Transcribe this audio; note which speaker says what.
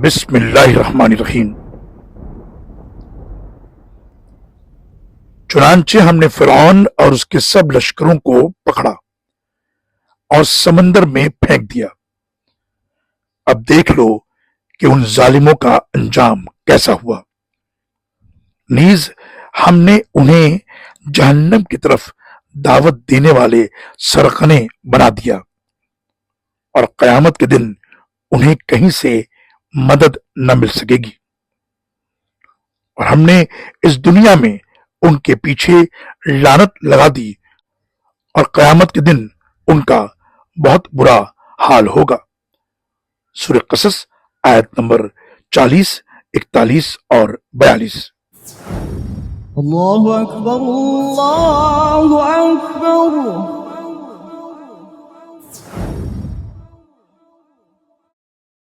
Speaker 1: بسم اللہ الرحمن الرحیم۔ چنانچہ ہم نے فرعون اور اس کے سب لشکروں کو پکڑا اور سمندر میں پھینک دیا۔ اب دیکھ لو کہ ان ظالموں کا انجام کیسا ہوا۔ نیز ہم نے انہیں جہنم کی طرف دعوت دینے والے سرخنے بنا دیا، اور قیامت کے دن انہیں کہیں سے مدد نہ مل سکے گی۔ اور ہم نے اس دنیا میں ان کے پیچھے لعنت لگا دی، اور قیامت کے دن ان کا بہت برا حال ہوگا۔ سورہ قصص آیت نمبر 40، 41 اور 42۔
Speaker 2: اللہ اکبر اللہ